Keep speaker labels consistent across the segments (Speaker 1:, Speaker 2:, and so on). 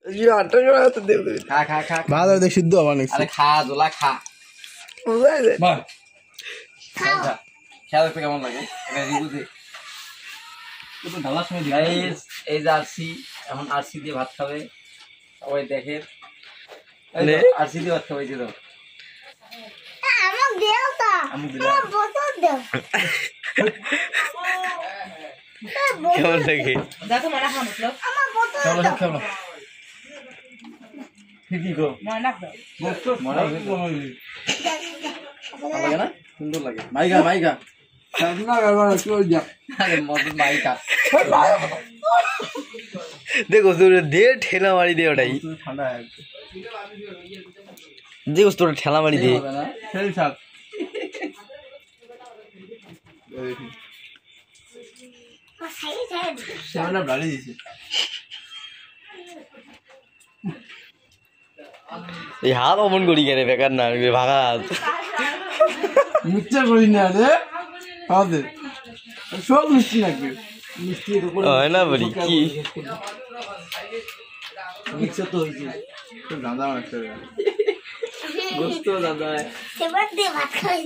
Speaker 1: খা খা খা
Speaker 2: ভাত দেখ সিদ্ধ হওয়া নাকি
Speaker 1: আরে খা জোলা খা বল খেলা দেখতে কেমন লাগে রিভিউ দে তো ঢালার সময় গাইস এই যে আরসি এখন আরসি দিয়ে ভাত খাবে সবাই দেখে আরসি দিয়ে ভাত খাবে এই যে দাও
Speaker 3: আমাক দেও তো
Speaker 1: আমি দিলাম
Speaker 3: বোতল দেও
Speaker 2: কেমন লাগে
Speaker 4: দেখো মারা খাও মতলব
Speaker 3: আমার বোতল
Speaker 1: চলো সব খাবো ঠিকই গো
Speaker 4: মনে রাখো
Speaker 1: মনে লাগে না সুন্দর লাগে মাইকা মাইকা আরে মত মাইকা
Speaker 2: দেখো তোর দে ঠেলা মারি দে ওটাই
Speaker 1: ঠান্ডা
Speaker 2: দেখো তোর ঠেলা মারি দে
Speaker 1: খেল ছাপ সেটা ভালো দিছে
Speaker 2: এই হাত অমন করি কেন বেকার না ভাগা হাত
Speaker 1: মিক্সচার করি না রে খাওয়াতে সব মিষ্টি লাগবে মিষ্টি
Speaker 2: হয় না বলি কি
Speaker 1: মিক্সচার তো হয়েছে খুব দাদা একটা গোস্ত দাদা
Speaker 3: সেবার দিয়ে ভাত খাই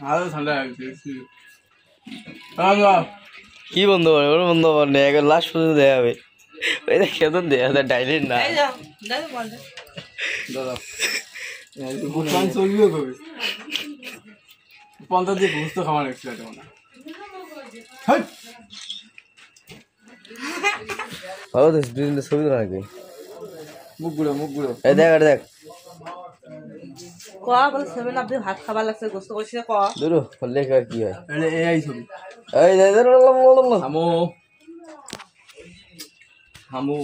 Speaker 1: আরো ঠান্ডা লাগছে
Speaker 2: কি বন্ধ করে ওর বন্ধ করে একবার লাস্ট পর্যন্ত দেওয়া হবে ওই দেখ কেমন দেওয়া যায় ডাইরেক্ট না
Speaker 4: এই যাও দাদা বল
Speaker 1: দাদা বুটমান চলবে কবে পন্থা দিয়ে গোস্ত খাওয়ার এক্সট্রা দেবো না
Speaker 2: ভালো তো দুই তিনটা ছবি তো নাকি
Speaker 1: মুখ গুঁড়ো
Speaker 2: এই দেখ আর দেখ
Speaker 4: ক বল সেভেন আপনি ভাত খাবার লাগছে গোস্ত কইছে ক
Speaker 2: দুরু হলে কি হয়
Speaker 1: এই ছবি
Speaker 2: এই
Speaker 1: হামু